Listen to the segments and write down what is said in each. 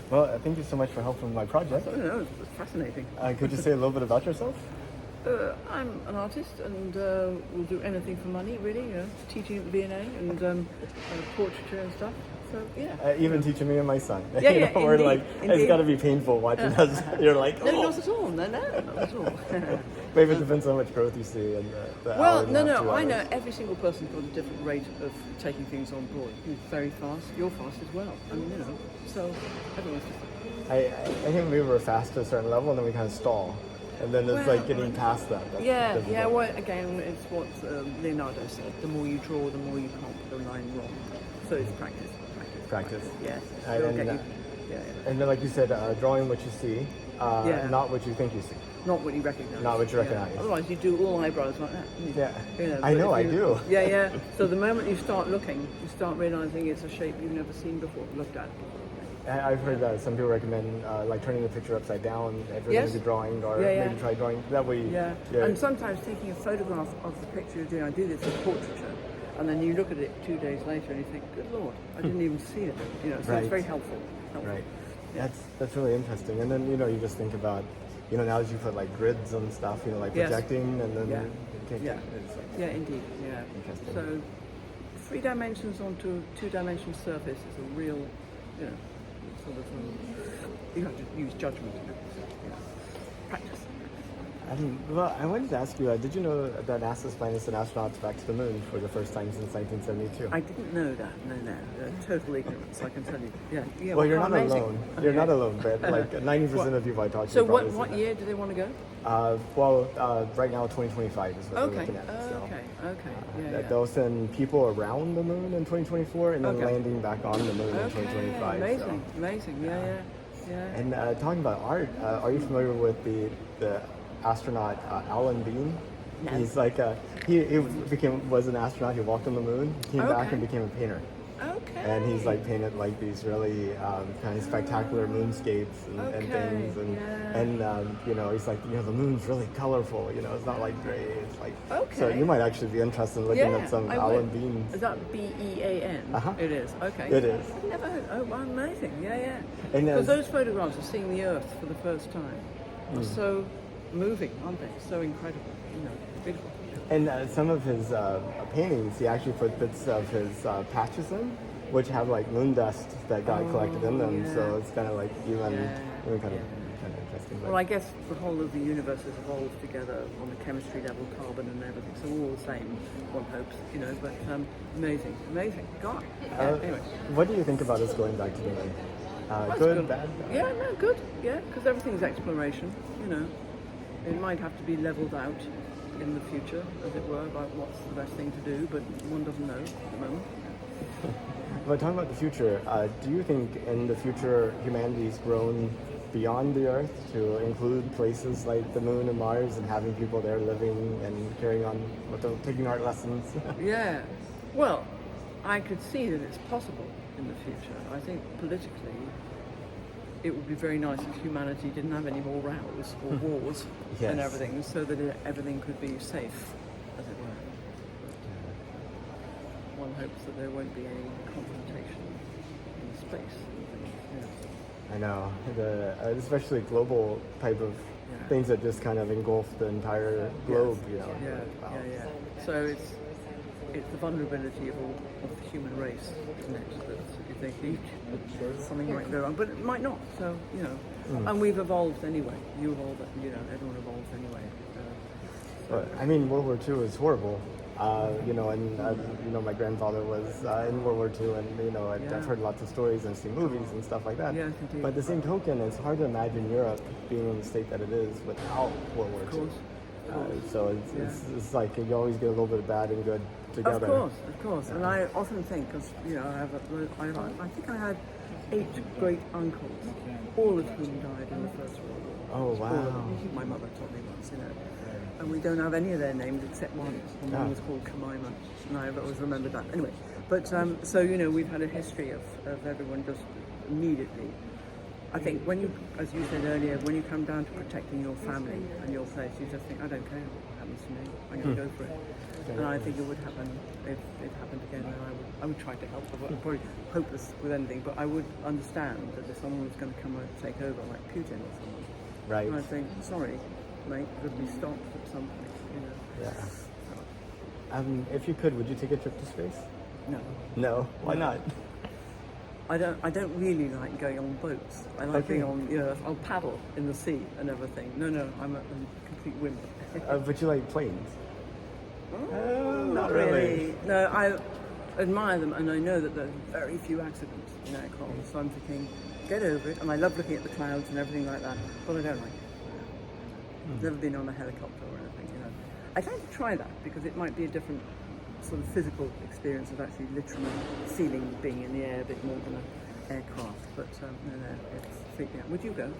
Well, thank you so much for helping with my project. I don't know, it's fascinating. Could you say a little bit about yourself? I'm an artist and will do anything for money, really, teaching at the V&A and portraiture and stuff. So, yeah. Even teaching me and my son. Yeah, yeah, We're indeed, like, indeed. it's got to be painful watching us. You're like, No, oh. not at all. No, not at all. Maybe it depends on how much growth you see in the hour Well, and a half, 2 no, I hours. know every single person's got a different rate of taking things on board. You're very fast, you're fast as well. I mean, so everyone's different. I think we were fast to a certain level and then we kind of stall. And then it's like getting past that. That's difficult. Yeah, well, again, it's what Leonardo said. The more you draw, the more you can't put a line wrong. So it's practice. Practice. Yes. And, It'll get you. and then, like you said, drawing what you see, not what you think you see. Not what you recognise. Not what you recognise. Yeah. Otherwise, you do all eyebrows like that. Yeah. I know, I do. Yeah. So the moment you start looking, you start realising it's a shape you've never seen before, looked at. I've heard that some people recommend like turning the picture upside down if you're going to be drawing, or maybe try drawing that way. Yeah. And sometimes taking a photograph of the picture you're doing. I do this with portraiture, and then you look at it 2 days later and you think, "Good Lord, I didn't even see it." So it's very helpful. Right. Yeah. That's really interesting. And then you just think about now that you put like grids and stuff, like projecting, and then indeed. Yeah. Interesting. So 3 dimensions onto 2-dimensional surface is a real, sort of, you have to use judgment. Practice. Well, I wanted to ask you, did you know that NASA's planning to send astronauts back to the moon for the first time since 1972? I didn't know that. No. Total ignorance, I can tell you. Yeah. Well, you're not amazing. alone. You're not alone, but like 90% of people I talk to. So what year do they want to go? Right now 2025 is what they're looking at. Okay. They'll send people around the moon in 2024 and then landing back on the moon in 2025. Amazing. Yeah. And talking about art, are you familiar with the astronaut Alan Bean? No. He's like he was an astronaut. He walked on the moon, came back and became a painter. Okay. And he's like painted like these really kind of spectacular moonscapes and things, and he's like the moon's really colorful. It's not like gray. It's like so you might actually be interested in looking at some Alan Bean. Is that BEAN? It is. Okay. It is. I've never heard. Oh, amazing. Yeah. And because those photographs of seeing the Earth for the first time are so moving, aren't they? So incredible. Beautiful. And some of his paintings, he actually put bits of his patches in, which have like moon dust that got collected in them. Yeah. So it's kind of like even kind of interesting. Well, I guess the whole of the universe has evolved together on the chemistry level, carbon and everything. So we're all the same, one hopes, But amazing. God. Anyway, what do you think about us going back to the moon? Good, bad? Yeah, no, good. Yeah, because everything's exploration. It might have to be leveled out in the future, as it were, about what's the best thing to do, but one doesn't know at the moment. But talking about the future, do you think in the future humanity's grown beyond the Earth to include places like the moon and Mars and having people there living and carrying on taking art lessons? Yeah. Well, I could see that it's possible in the future. I think politically it would be very nice if humanity didn't have any more rows or wars and everything, so that everything could be safe, as it were. One hopes that there won't be any confrontation in space. I know, especially global type of things that just kind of engulf the entire globe. So it's the vulnerability of the human race, isn't it? That you think something might go wrong, but it might not. So and we've evolved anyway. You evolved, everyone evolves anyway. World War II is horrible. My grandfather was in World War II, and I've heard lots of stories and seen movies and stuff like that. Yes, indeed. But at the same token, it's hard to imagine Europe being in the state that it is without World War II. So it's like you always get a little bit of bad and good together. Of course. And I often think, because I think I had 8 great uncles, all of whom died in the First World War. Oh wow! My mother told me once, and we don't have any of their names except one. And one was called Jemima, and I always remembered that. Anyway, but so we've had a history of everyone just immediately. I think as you said earlier, when you come down to protecting your family and your place, you just think, I don't care what happens happens to me, I'm going to go for it. And I think it would happen if it happened again. And I would try to help. I'm probably hopeless with anything, but I would understand that if someone was going to come and take over, like Putin or someone, Right. and I'd think, sorry, mate, you've got to be stopped at some point. You know. Yeah. If you could, would you take a trip to space? No. No. Why No. not? I don't really like going on boats. I like Okay. being on, I'll paddle in the sea and everything. No, I'm a complete wimp. But you like planes? Not really. No, I admire them, and I know that there's very few accidents in aircraft. So I'm thinking, get over it. And I love looking at the clouds and everything like that, but I don't like it. Never been on a helicopter or anything, you know. I'd like to try that because it might be a different sort of physical experience of actually literally feeling being in the air a bit more than an aircraft. But no, it's freaking out. Would you go?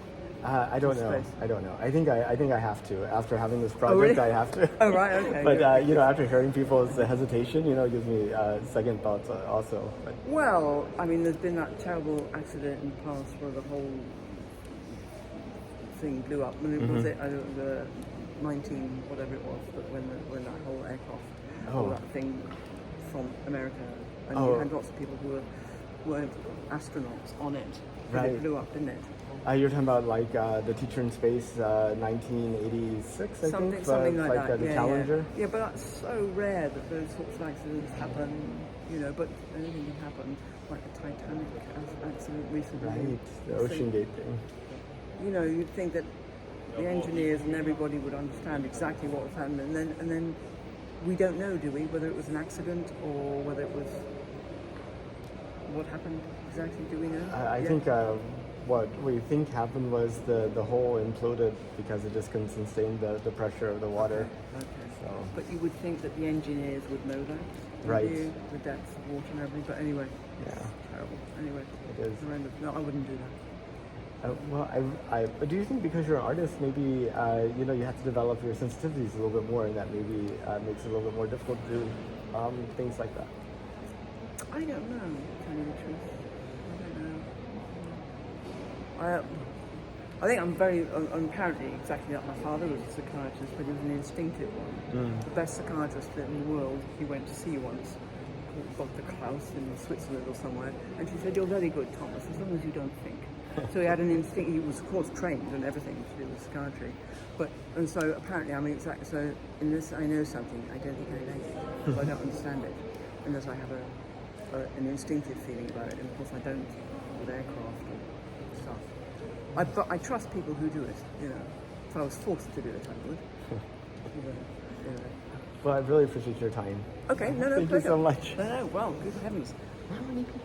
I don't know. Space. I don't know. I think I have to. After having this project, really? I have to. Oh, right, okay. But good. after hearing people's hesitation, it gives me second thoughts also. But Well, I mean, there's been that terrible accident in the past where the whole thing blew up. When it was it, the 19 whatever it was, but when that whole aircraft, all that thing from America, and you had lots of people who weren't astronauts on it. Right. It blew up, didn't it? you're talking about like the Teacher in Space, 1986, I think, Something like that. the yeah, Challenger. Yeah, but that's so rare that those sorts of accidents happen. But anything can happen, like the Titanic accident recently. Right, the Ocean Gate thing. You'd think that the engineers and everybody would understand exactly what was happening, and then we don't know, do we, whether it was an accident or whether it was what happened exactly? Do we know? I think what we think happened was the hole imploded because it just couldn't sustain the pressure of the water. Okay. So, But you would think that the engineers would know that, Right. wouldn't you? The depth of water and everything. But anyway, yeah, terrible. Anyway, it is. horrendous. No, I wouldn't do that. But do you think because you're an artist, maybe you have to develop your sensitivities a little bit more, and that maybe makes it a little bit more difficult to do things like that? I don't know, to tell you the truth. I don't know. I think I'm I'm apparently exactly like my father was a psychiatrist, but he was an instinctive one. The best psychiatrist in the world he went to see once, called Dr. Klaus in Switzerland or somewhere, and she said, "You're very good, Thomas, as long as you don't think." So he had an instinct. He was, of course, trained and everything to do with psychiatry, and so apparently, exactly. So in this, I know something. I don't think I like it, so I don't understand it, unless I have an instinctive feeling about it. And of course, I don't with aircraft and stuff. But I trust people who do it. If I was forced to do it, I would. Well, I really appreciate your time. Okay, no, Thank you so much. No, well, good heavens, how many people?